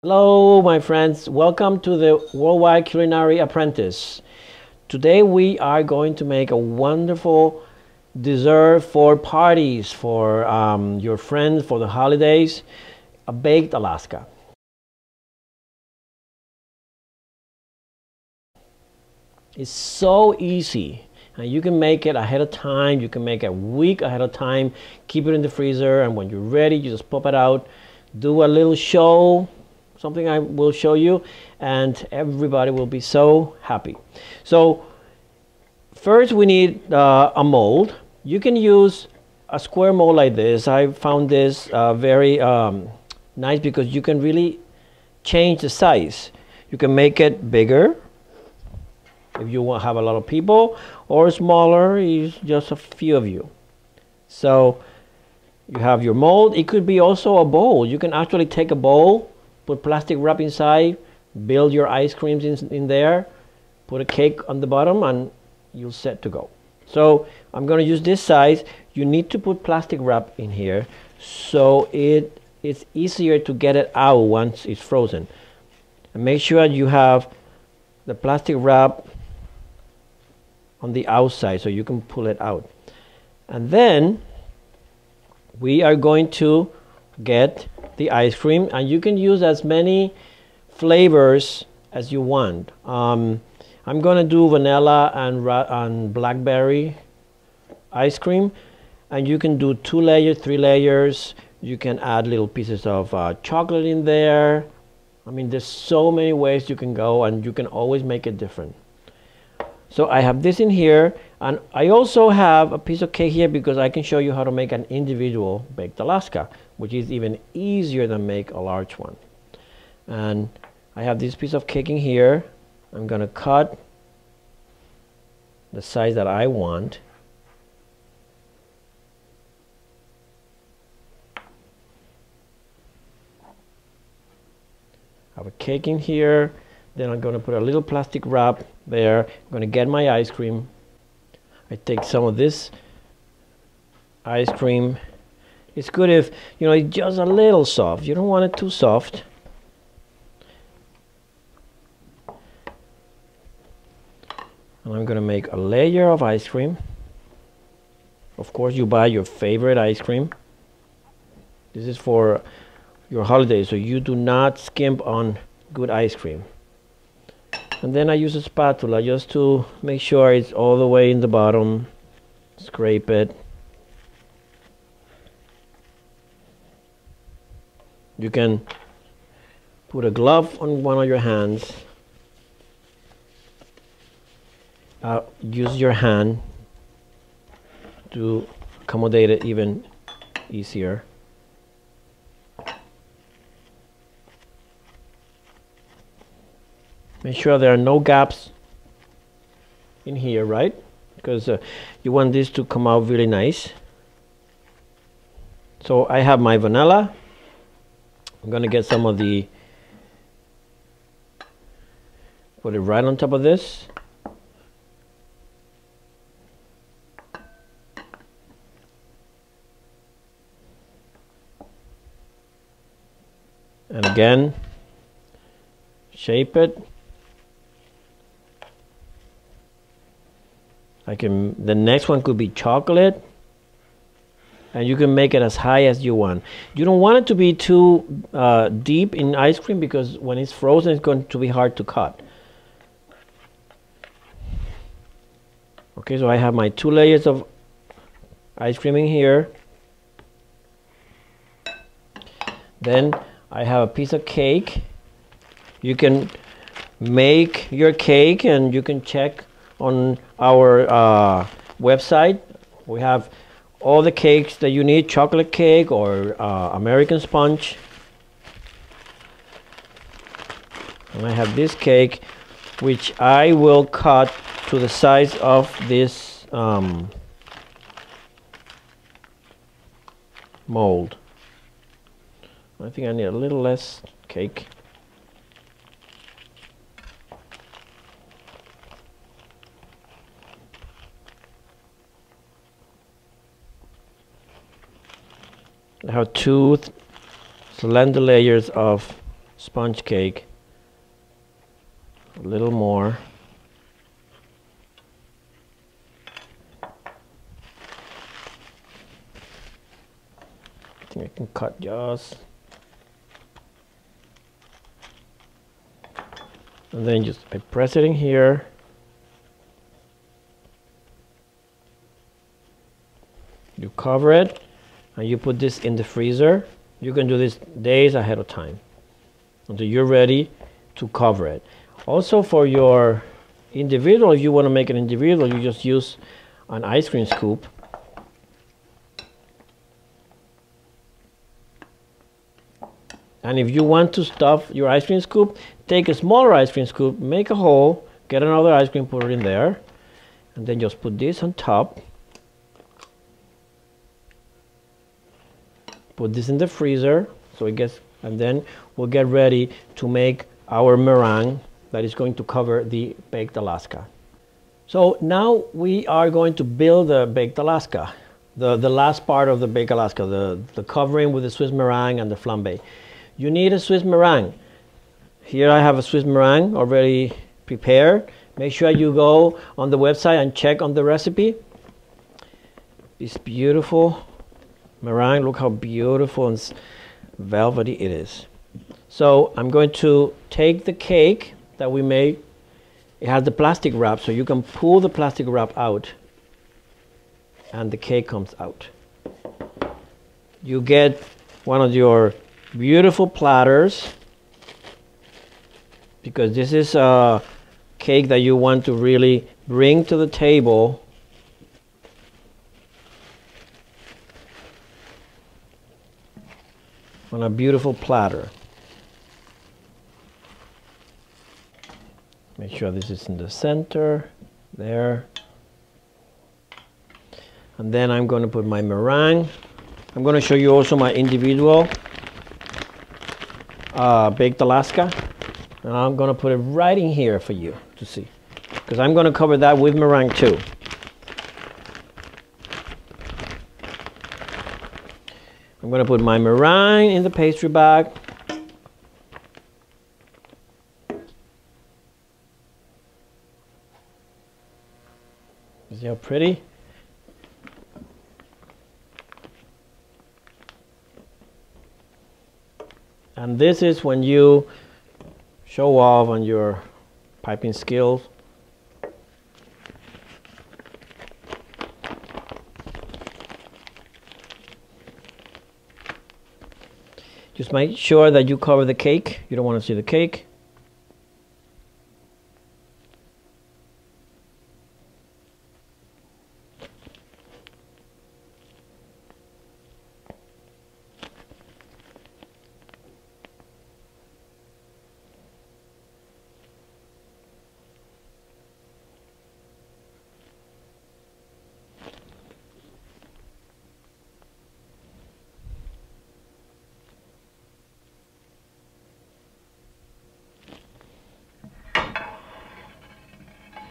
Hello, my friends. Welcome to the Worldwide Culinary Apprentice. Today we are going to make a wonderful dessert for parties, for your friends, for the holidays, a baked Alaska. It's so easy. And you can make it ahead of time. You can make it a week ahead of time. Keep it in the freezer, and when you're ready, you just pop it out. Do a little show, something I will show you, and everybody will be so happy. So first we need a mold. You can use a square mold like this. I found this very nice because you can really change the size. You can make it bigger if you want to have a lot of people, or smaller if just a few of you. So you have your mold. It could be also a bowl. You can actually take a bowl, put plastic wrap inside, build your ice creams in there, put a cake on the bottom, and you're set to go. So I'm going to use this size. You need to put plastic wrap in here so it's easier to get it out once it's frozen. And make sure you have the plastic wrap on the outside so you can pull it out. And then we are going to get the ice cream, and you can use as many flavors as you want. I'm gonna do vanilla and blackberry ice cream, and you can do 2 layers, 3 layers. You can add little pieces of chocolate in there. I mean, there's so many ways you can go, and you can always make it different. So I have this in here, and I also have a piece of cake here because I can show you how to make an individual baked Alaska, which is even easier than make a large one. And I have this piece of cake in here. I'm gonna cut the size that I want. I have a cake in here. Then I'm gonna put a little plastic wrap there. I'm gonna get my ice cream. I take some of this ice cream. It's good if, you know, it's just a little soft. You don't want it too soft. And I'm gonna make a layer of ice cream. Of course, you buy your favorite ice cream. This is for your holiday, so you do not skimp on good ice cream. And then I use a spatula just to make sure it's all the way in the bottom. Scrape it. You can put a glove on one of your hands. Use your hand to accommodate it even easier. Make sure there are no gaps in here, right? Because you want this to come out really nice. So I have my vanilla. I'm gonna get some of the, put it right on top of this. And again, shape it. The next one could be chocolate, and you can make it as high as you want. You don't want it to be too deep in ice cream because when it's frozen, it's going to be hard to cut. Okay, so I have my 2 layers of ice cream in here. Then I have a piece of cake. You can make your cake, and you can check on our website. We have all the cakes that you need, chocolate cake or American sponge. And I have this cake, which I will cut to the size of this mold. I think I need a little less cake. I have 2 slender layers of sponge cake. A little more. I think I can cut just. And then just I press it in here. You cover it and you put this in the freezer. You can do this days ahead of time until you're ready to cover it. Also for your individual, if you want to make an individual, you just use an ice cream scoop. And if you want to stuff your ice cream scoop, take a smaller ice cream scoop, make a hole, get another ice cream, put it in there, and then just put this on top. Put this in the freezer so it gets, and then we'll get ready to make our meringue that is going to cover the baked Alaska. So now we are going to build the baked Alaska, the last part of the baked Alaska, the covering with the Swiss meringue and the flambé. You need a Swiss meringue. Here I have a Swiss meringue already prepared. Make sure you go on the website and check on the recipe. It's beautiful meringue. Look how beautiful and velvety it is. So I'm going to take the cake that we made. It has the plastic wrap, so you can pull the plastic wrap out and the cake comes out. You get one of your beautiful platters, because this is a cake that you want to really bring to the table. On a beautiful platter. Make sure this is in the center, there. And then I'm going to put my meringue. I'm going to show you also my individual baked Alaska. And I'm going to put it right in here for you to see, because I'm going to cover that with meringue too. I'm going to put my meringue in the pastry bag. See how pretty? And this is when you show off on your piping skills. Just make sure that you cover the cake. You don't want to see the cake.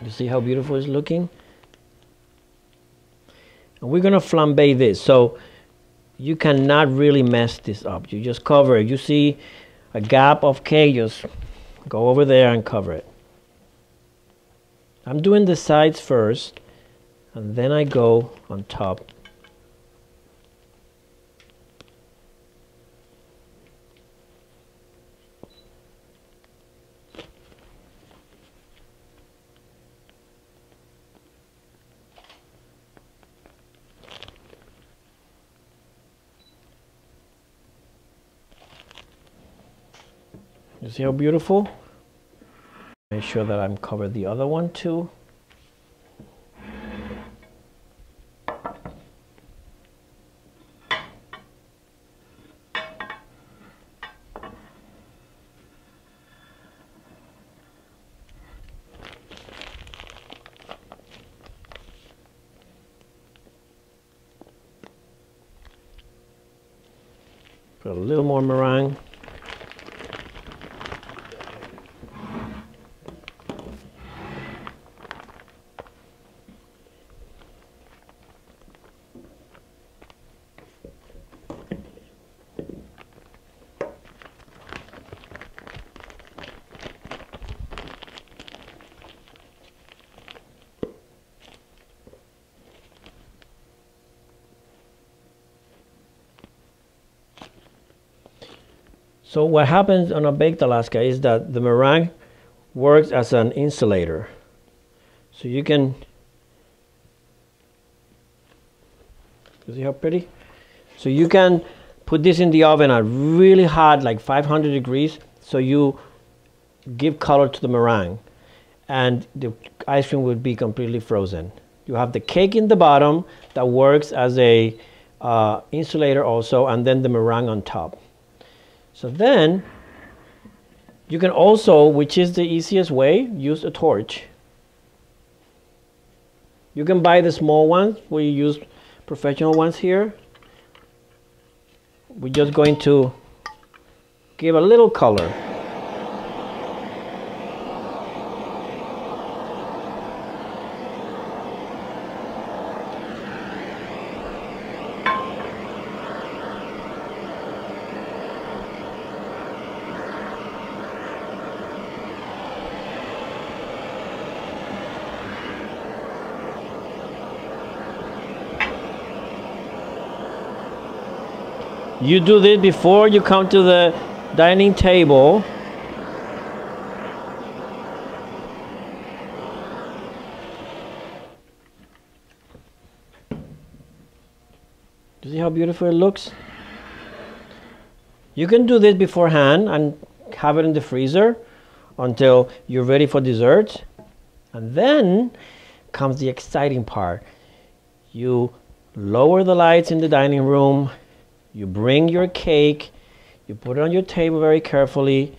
You see how beautiful it's looking? And we're going to flambe this, so you cannot really mess this up. You just cover it. You see a gap of cake, just go over there and cover it. I'm doing the sides first, and then I go on top. You see how beautiful? Make sure that I'm covered the other one too. Put a little more meringue. So what happens on a baked Alaska is that the meringue works as an insulator. So you can, see how pretty? So you can put this in the oven at really hot, like 500 degrees, so you give color to the meringue, and the ice cream would be completely frozen. You have the cake in the bottom that works as a insulator also, and then the meringue on top. So then you can also, which is the easiest way, use a torch. You can buy the small ones, we use professional ones here. We're just going to give a little color. You do this before you come to the dining table. Do you see how beautiful it looks? You can do this beforehand and have it in the freezer until you're ready for dessert. And then comes the exciting part. You lower the lights in the dining room. You bring your cake, you put it on your table very carefully.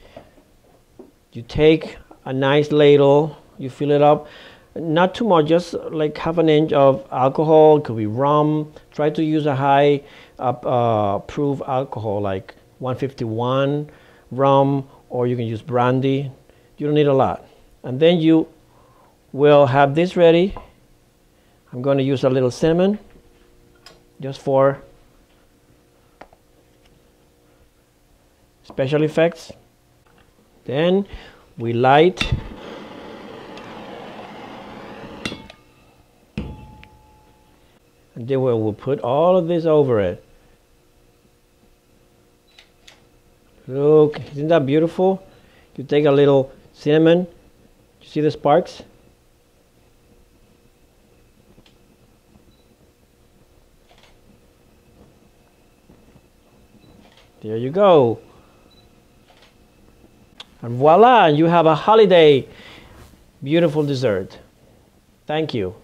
You take a nice ladle, you fill it up, not too much, just like half an inch of alcohol. It could be rum. Try to use a high proof alcohol, like 151 rum, or you can use brandy. You don't need a lot. And then you will have this ready. I'm going to use a little cinnamon, just for special effects. Then we light and then we'll put all of this over it. Look, isn't that beautiful? You take a little cinnamon, you see the sparks? There you go. And voila, you have a holiday beautiful dessert. Thank you.